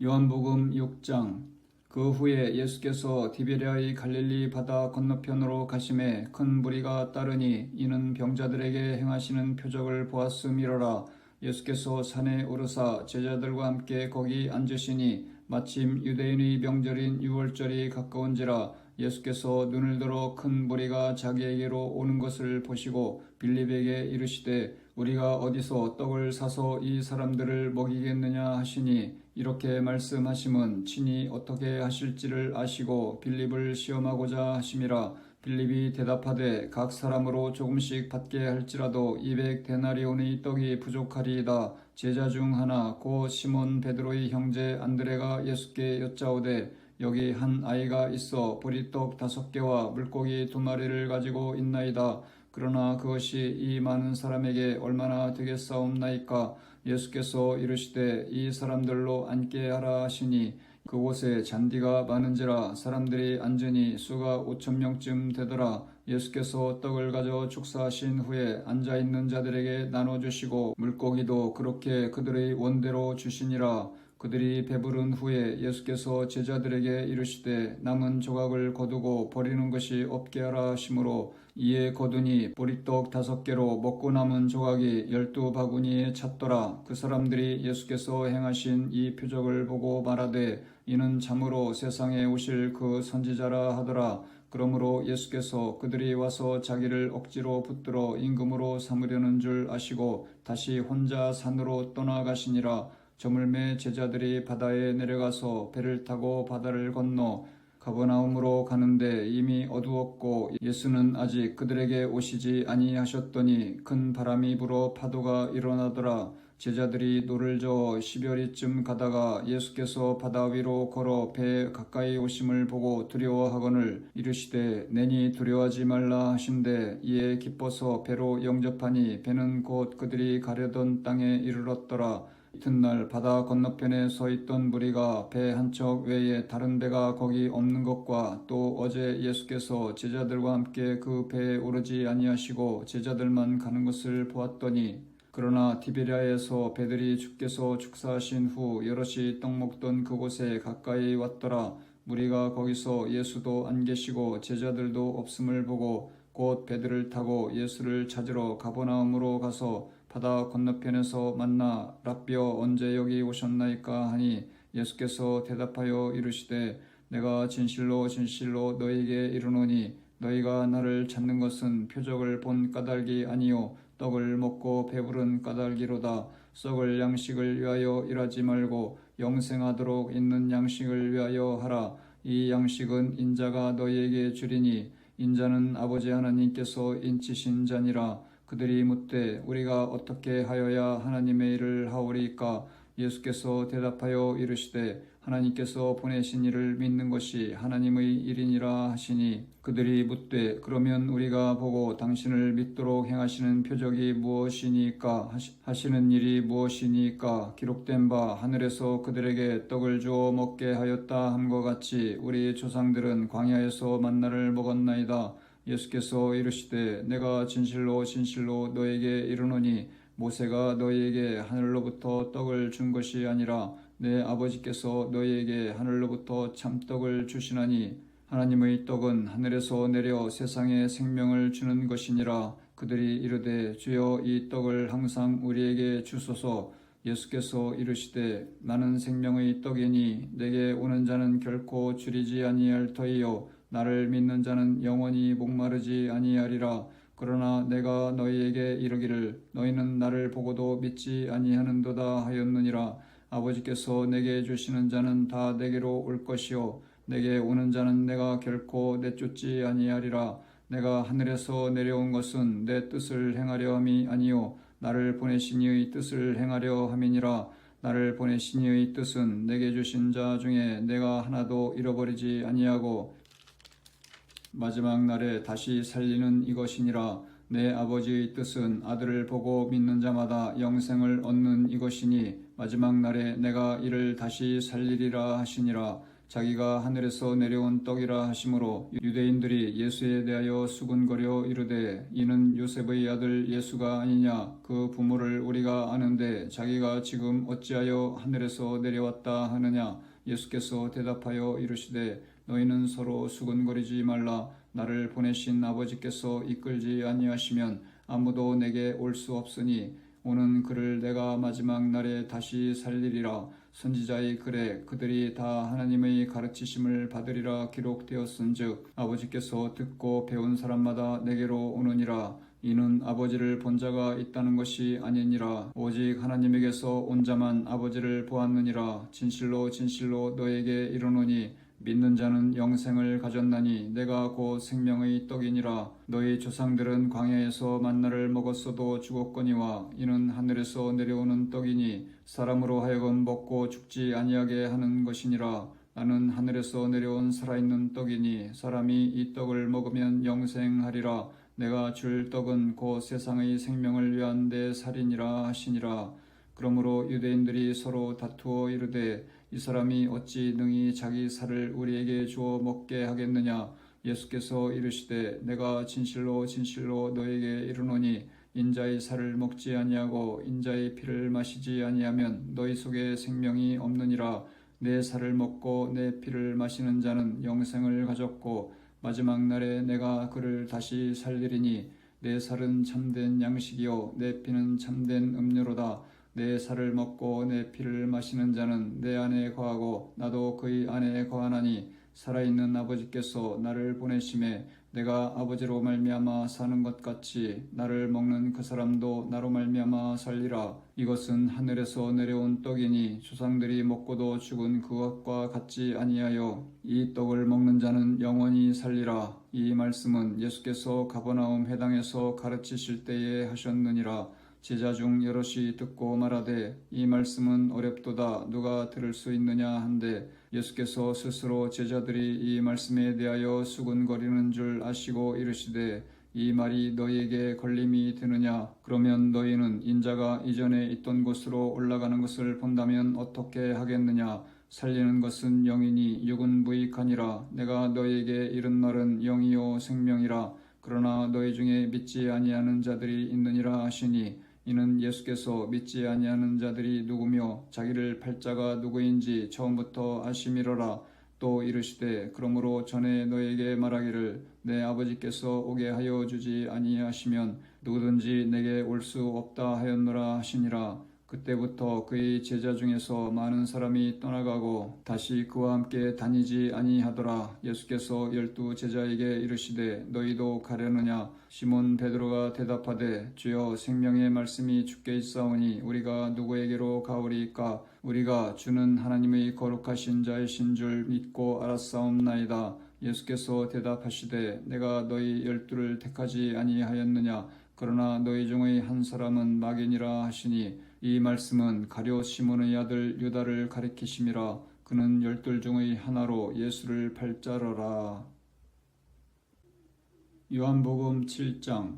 요한복음 6장. 그 후에 예수께서 디베랴의 갈릴리 바다 건너편으로 가심에 큰 무리가 따르니 이는 병자들에게 행하시는 표적을 보았음이로라. 예수께서 산에 오르사 제자들과 함께 거기 앉으시니 마침 유대인의 명절인 유월절이 가까운지라. 예수께서 눈을 들어 큰 무리가 자기에게로 오는 것을 보시고 빌립에게 이르시되 우리가 어디서 떡을 사서 이 사람들을 먹이겠느냐 하시니 이렇게 말씀하심은 친히 어떻게 하실지를 아시고 빌립을 시험하고자 하심이라. 빌립이 대답하되 각 사람으로 조금씩 받게 할지라도 200데나리온의 떡이 부족하리이다. 제자 중 하나 곧 시몬 베드로의 형제 안드레가 예수께 여짜오되 여기 한 아이가 있어 보리떡 5개와 물고기 2마리를 가지고 있나이다. 그러나 그것이 이 많은 사람에게 얼마나 되겠사옵나이까. 예수께서 이르시되 이 사람들로 앉게 하라 하시니 그곳에 잔디가 많은지라 사람들이 앉으니 수가 5,000명쯤 되더라. 예수께서 떡을 가져 축사하신 후에 앉아있는 자들에게 나눠주시고 물고기도 그렇게 그들의 원대로 주시니라. 그들이 배부른 후에 예수께서 제자들에게 이르시되 남은 조각을 거두고 버리는 것이 없게 하라 하시므로 이에 거두니 보리떡 5개로 먹고 남은 조각이 12바구니에 찼더라. 그 사람들이 예수께서 행하신 이 표적을 보고 말하되 이는 참으로 세상에 오실 그 선지자라 하더라. 그러므로 예수께서 그들이 와서 자기를 억지로 붙들어 임금으로 삼으려는 줄 아시고 다시 혼자 산으로 떠나가시니라. 저물매 제자들이 바다에 내려가서 배를 타고 바다를 건너 가버나움으로 가는데 이미 어두웠고 예수는 아직 그들에게 오시지 아니하셨더니 큰 바람이 불어 파도가 일어나더라. 제자들이 노를 저어 10여리쯤 가다가 예수께서 바다 위로 걸어 배에 가까이 오심을 보고 두려워하거늘 이르시되 내니 두려워하지 말라 하신대 이에 기뻐서 배로 영접하니 배는 곧 그들이 가려던 땅에 이르렀더라. 이튿날 바다 건너편에 서 있던 무리가 배 한 척 외에 다른 배가 거기 없는 것과 또 어제 예수께서 제자들과 함께 그 배에 오르지 아니하시고 제자들만 가는 것을 보았더니 그러나 디베랴에서 배들이 주께서 축사하신 후 여럿이 떡 먹던 그곳에 가까이 왔더라. 무리가 거기서 예수도 안 계시고 제자들도 없음을 보고 곧 배들을 타고 예수를 찾으러 가버나움으로 가서 바다 건너편에서 만나 랍비여 언제 여기 오셨나이까 하니 예수께서 대답하여 이르시되 내가 진실로 진실로 너희에게 이르노니 너희가 나를 찾는 것은 표적을 본 까닭이 아니요 떡을 먹고 배부른 까닭이로다. 썩을 양식을 위하여 일하지 말고 영생하도록 있는 양식을 위하여 하라. 이 양식은 인자가 너희에게 주리니 인자는 아버지 하나님께서 인치신 자니라. 그들이 묻되 우리가 어떻게 하여야 하나님의 일을 하오리까. 예수께서 대답하여 이르시되 하나님께서 보내신 이를 믿는 것이 하나님의 일이니라 하시니 그들이 묻되 그러면 우리가 보고 당신을 믿도록 행하시는 표적이 무엇이니까 하시는 일이 무엇이니까. 기록된 바 하늘에서 그들에게 떡을 주어 먹게 하였다 함과 같이 우리 조상들은 광야에서 만나를 먹었나이다. 예수께서 이르시되 내가 진실로 진실로 너에게 이르노니 모세가 너희에게 하늘로부터 떡을 준 것이 아니라 내 아버지께서 너희에게 하늘로부터 참떡을 주시나니 하나님의 떡은 하늘에서 내려 세상에 생명을 주는 것이니라. 그들이 이르되 주여 이 떡을 항상 우리에게 주소서. 예수께서 이르시되 나는 생명의 떡이니 내게 오는 자는 결코 줄이지 아니할 터이요 나를 믿는 자는 영원히 목마르지 아니하리라. 그러나 내가 너희에게 이르기를 너희는 나를 보고도 믿지 아니하는도다 하였느니라. 아버지께서 내게 주시는 자는 다 내게로 올 것이요 내게 오는 자는 내가 결코 내쫓지 아니하리라. 내가 하늘에서 내려온 것은 내 뜻을 행하려 함이 아니요 나를 보내신 이의 뜻을 행하려 함이니라. 나를 보내신 이의 뜻은 내게 주신 자 중에 내가 하나도 잃어버리지 아니하고 마지막 날에 다시 살리는 이것이니라. 내 아버지의 뜻은 아들을 보고 믿는 자마다 영생을 얻는 이것이니 마지막 날에 내가 이를 다시 살리리라 하시니라. 자기가 하늘에서 내려온 떡이라 하심으로 유대인들이 예수에 대하여 수군거려 이르되 이는 요셉의 아들 예수가 아니냐. 그 부모를 우리가 아는데 자기가 지금 어찌하여 하늘에서 내려왔다 하느냐. 예수께서 대답하여 이르시되 너희는 서로 수군거리지 말라. 나를 보내신 아버지께서 이끌지 아니하시면 아무도 내게 올 수 없으니 오는 그를 내가 마지막 날에 다시 살리리라. 선지자의 글에 그들이 다 하나님의 가르치심을 받으리라 기록되었은즉 아버지께서 듣고 배운 사람마다 내게로 오느니라. 이는 아버지를 본 자가 있다는 것이 아니니라. 오직 하나님에게서 온 자만 아버지를 보았느니라. 진실로 진실로 너에게 이르노니 믿는 자는 영생을 가졌나니 내가 곧 생명의 떡이니라. 너희 조상들은 광야에서 만나를 먹었어도 죽었거니와 이는 하늘에서 내려오는 떡이니 사람으로 하여금 먹고 죽지 아니하게 하는 것이니라. 나는 하늘에서 내려온 살아있는 떡이니 사람이 이 떡을 먹으면 영생하리라. 내가 줄 떡은 곧 세상의 생명을 위한 내 살이니라 하시니라. 그러므로 유대인들이 서로 다투어 이르되 이 사람이 어찌 능히 자기 살을 우리에게 주어 먹게 하겠느냐. 예수께서 이르시되 내가 진실로 진실로 너에게 이르노니 인자의 살을 먹지 아니하고 인자의 피를 마시지 아니하면 너희 속에 생명이 없느니라. 내 살을 먹고 내 피를 마시는 자는 영생을 가졌고 마지막 날에 내가 그를 다시 살리리니 내 살은 참된 양식이요 내 피는 참된 음료로다. 내 살을 먹고 내 피를 마시는 자는 내 안에 거하고 나도 그의 안에 거하나니 살아있는 아버지께서 나를 보내심에 내가 아버지로 말미암아 사는 것 같이 나를 먹는 그 사람도 나로 말미암아 살리라. 이것은 하늘에서 내려온 떡이니 조상들이 먹고도 죽은 그것과 같지 아니하여 이 떡을 먹는 자는 영원히 살리라. 이 말씀은 예수께서 가버나움 회당에서 가르치실 때에 하셨느니라. 제자 중 여럿이 듣고 말하되 이 말씀은 어렵도다 누가 들을 수 있느냐 한데 예수께서 스스로 제자들이 이 말씀에 대하여 수군거리는 줄 아시고 이르시되 이 말이 너희에게 걸림이 되느냐. 그러면 너희는 인자가 이전에 있던 곳으로 올라가는 것을 본다면 어떻게 하겠느냐. 살리는 것은 영이니 육은 무익하니라. 내가 너희에게 이른 말은 영이요 생명이라. 그러나 너희 중에 믿지 아니하는 자들이 있느니라 하시니 이는 예수께서 믿지 아니하는 자들이 누구며 자기를 팔 자가 누구인지 처음부터 아심이로라. 또 이르시되 그러므로 전에 너에게 말하기를 내 아버지께서 오게 하여 주지 아니하시면 누구든지 내게 올 수 없다 하였노라 하시니라. 그때부터 그의 제자 중에서 많은 사람이 떠나가고 다시 그와 함께 다니지 아니하더라. 예수께서 12 제자에게 이르시되 너희도 가려느냐. 시몬 베드로가 대답하되 주여 생명의 말씀이 주께 있사오니 우리가 누구에게로 가오리이까. 우리가 주는 하나님의 거룩하신 자이신 줄 믿고 알았사옵나이다. 예수께서 대답하시되 내가 너희 12를 택하지 아니하였느냐. 그러나 너희 중의 한 사람은 마귀니라 하시니 이 말씀은 가룟 시몬의 아들 유다를 가리키심이라. 그는 12 중의 하나로 예수를 팔 자로라. 요한복음 7장.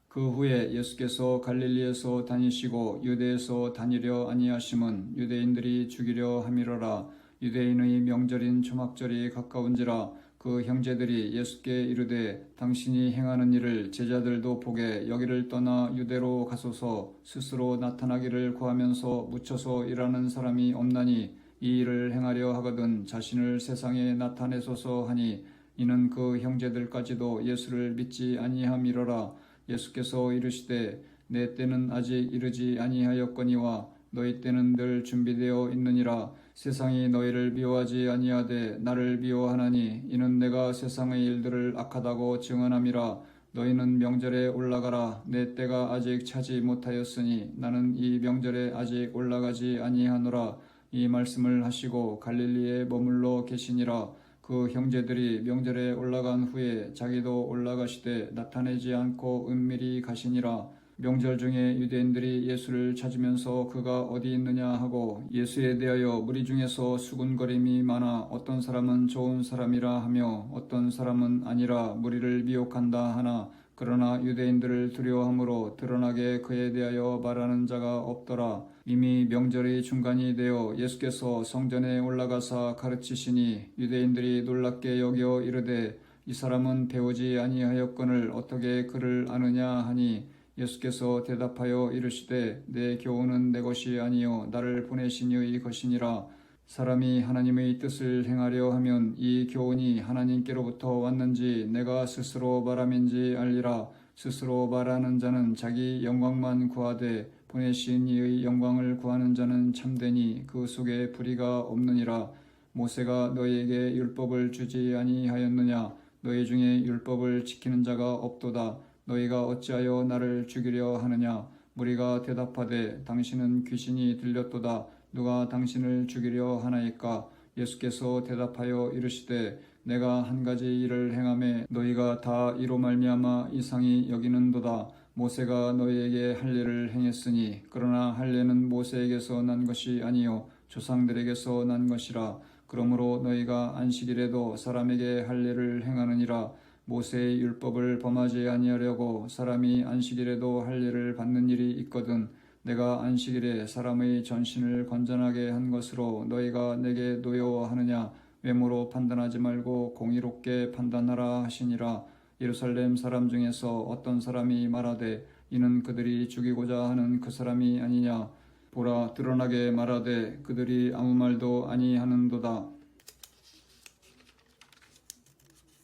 그 후에 예수께서 갈릴리에서 다니시고 유대에서 다니려 아니하심은 유대인들이 죽이려 함이로라. 유대인의 명절인 초막절이 가까운지라. 그 형제들이 예수께 이르되 당신이 행하는 일을 제자들도 보게 여기를 떠나 유대로 가소서. 스스로 나타나기를 구하면서 묻혀서 일하는 사람이 없나니 이 일을 행하려 하거든 자신을 세상에 나타내소서 하니 이는 그 형제들까지도 예수를 믿지 아니함이로라. 예수께서 이르시되 내 때는 아직 이르지 아니하였거니와 너희 때는 늘 준비되어 있느니라. 세상이 너희를 미워하지 아니하되 나를 미워하나니 이는 내가 세상의 일들을 악하다고 증언함이라. 너희는 명절에 올라가라. 내 때가 아직 차지 못하였으니 나는 이 명절에 아직 올라가지 아니하노라. 이 말씀을 하시고 갈릴리에 머물러 계시니라. 그 형제들이 명절에 올라간 후에 자기도 올라가시되 나타내지 않고 은밀히 가시니라. 명절 중에 유대인들이 예수를 찾으면서 그가 어디 있느냐 하고 예수에 대하여 무리 중에서 수군거림이 많아 어떤 사람은 좋은 사람이라 하며 어떤 사람은 아니라 무리를 미혹한다 하나 그러나 유대인들을 두려워함으로 드러나게 그에 대하여 말하는 자가 없더라. 이미 명절의 중간이 되어 예수께서 성전에 올라가사 가르치시니 유대인들이 놀랍게 여겨 이르되 이 사람은 배우지 아니하였거늘 어떻게 그를 아느냐 하니 예수께서 대답하여 이르시되 내 교훈은 내 것이 아니요 나를 보내신 이의 것이니라. 사람이 하나님의 뜻을 행하려 하면 이 교훈이 하나님께로부터 왔는지 내가 스스로 말함인지 알리라. 스스로 말하는 자는 자기 영광만 구하되 보내신 이의 영광을 구하는 자는 참되니 그 속에 불의가 없느니라. 모세가 너희에게 율법을 주지 아니하였느냐? 너희 중에 율법을 지키는 자가 없도다. 너희가 어찌하여 나를 죽이려 하느냐? 무리가 대답하되 당신은 귀신이 들렸도다. 누가 당신을 죽이려 하나이까? 예수께서 대답하여 이르시되 내가 한 가지 일을 행하매 너희가 다 이로 말미암아 이상히 여기는도다. 모세가 너희에게 할례를 행했으니 그러나 할례는 모세에게서 난 것이 아니요 조상들에게서 난 것이라. 그러므로 너희가 안식일에도 사람에게 할례를 행하느니라. 모세의 율법을 범하지 아니하려고 사람이 안식일에도 할례를 받는 일이 있거든 내가 안식일에 사람의 전신을 건전하게 한 것으로 너희가 내게 노여워하느냐? 외모로 판단하지 말고 공의롭게 판단하라 하시니라. 예루살렘 사람 중에서 어떤 사람이 말하되 이는 그들이 죽이고자 하는 그 사람이 아니냐? 보라 드러나게 말하되 그들이 아무 말도 아니하는도다.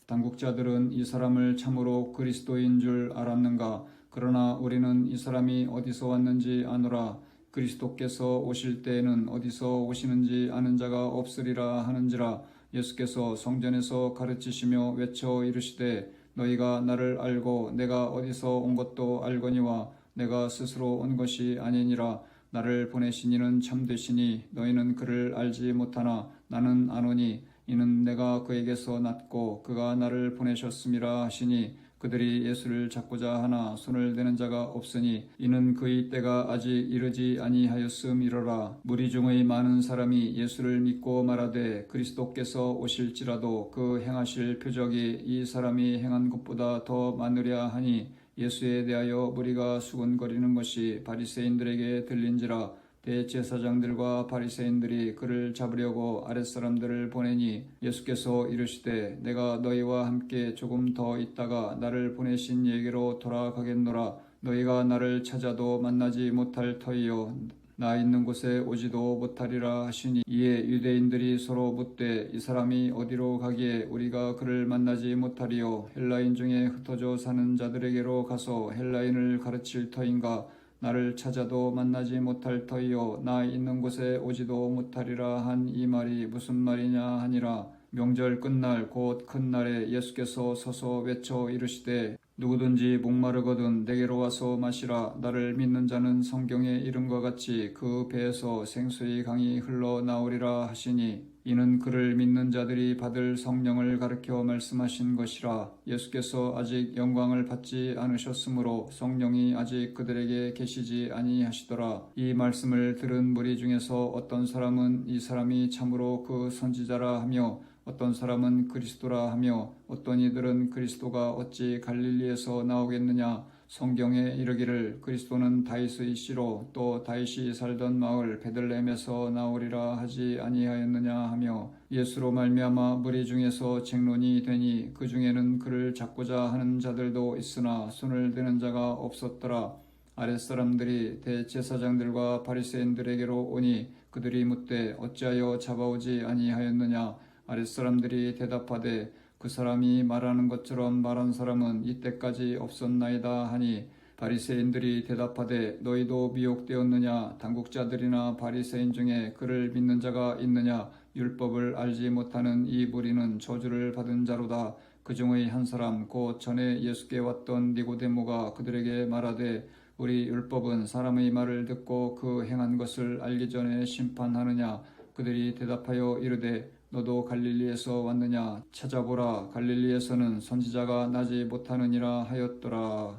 당국자들은 이 사람을 참으로 그리스도인 줄 알았는가? 그러나 우리는 이 사람이 어디서 왔는지 아노라. 그리스도께서 오실 때에는 어디서 오시는지 아는 자가 없으리라 하는지라. 예수께서 성전에서 가르치시며 외쳐 이르시되 너희가 나를 알고 내가 어디서 온 것도 알거니와 내가 스스로 온 것이 아니니라. 나를 보내신 이는 참되시니 너희는 그를 알지 못하나 나는 아노니 이는 내가 그에게서 났고 그가 나를 보내셨음이라 하시니 그들이 예수를 잡고자 하나 손을 대는 자가 없으니 이는 그의 때가 아직 이르지 아니하였음이로라. 무리 중의 많은 사람이 예수를 믿고 말하되 그리스도께서 오실지라도 그 행하실 표적이 이 사람이 행한 것보다 더 많으랴 하니 예수에 대하여 무리가 수군거리는 것이 바리새인들에게 들린지라. 대제사장들과 바리새인들이 그를 잡으려고 아랫사람들을 보내니 예수께서 이르시되 내가 너희와 함께 조금 더 있다가 나를 보내신 이에게로 돌아가겠노라. 너희가 나를 찾아도 만나지 못할 터이요 나 있는 곳에 오지도 못하리라 하시니 이에 유대인들이 서로 묻되 이 사람이 어디로 가기에 우리가 그를 만나지 못하리요? 헬라인 중에 흩어져 사는 자들에게로 가서 헬라인을 가르칠 터인가? 나를 찾아도 만나지 못할 터이요 나 있는 곳에 오지도 못하리라 한 이 말이 무슨 말이냐 하니라. 명절 끝날 곧 큰 날에 예수께서 서서 외쳐 이르시되 누구든지 목마르거든 내게로 와서 마시라. 나를 믿는 자는 성경에 이름과 같이 그 배에서 생수의 강이 흘러나오리라 하시니 이는 그를 믿는 자들이 받을 성령을 가르쳐 말씀하신 것이라. 예수께서 아직 영광을 받지 않으셨으므로 성령이 아직 그들에게 계시지 아니하시더라. 이 말씀을 들은 무리 중에서 어떤 사람은 이 사람이 참으로 그 선지자라 하며 어떤 사람은 그리스도라 하며 어떤 이들은 그리스도가 어찌 갈릴리에서 나오겠느냐? 성경에 이르기를 그리스도는 다윗의 씨로 또 다윗이 살던 마을 베들레헴에서 나오리라 하지 아니하였느냐 하며 예수로 말미암아 무리 중에서 쟁론이 되니 그 중에는 그를 잡고자 하는 자들도 있으나 손을 대는 자가 없었더라. 아랫사람들이 대제사장들과 바리새인들에게로 오니 그들이 묻되 어찌하여 잡아오지 아니하였느냐? 아랫사람들이 대답하되 그 사람이 말하는 것처럼 말한 사람은 이때까지 없었나이다 하니 바리새인들이 대답하되 너희도 미혹되었느냐? 당국자들이나 바리새인 중에 그를 믿는 자가 있느냐? 율법을 알지 못하는 이 무리는 저주를 받은 자로다. 그 중의 한 사람 곧 전에 예수께 왔던 니고데모가 그들에게 말하되 우리 율법은 사람의 말을 듣고 그 행한 것을 알기 전에 심판하느냐? 그들이 대답하여 이르되 너도 갈릴리에서 왔느냐? 찾아보라. 갈릴리에서는 선지자가 나지 못하느니라 하였더라.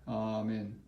아멘.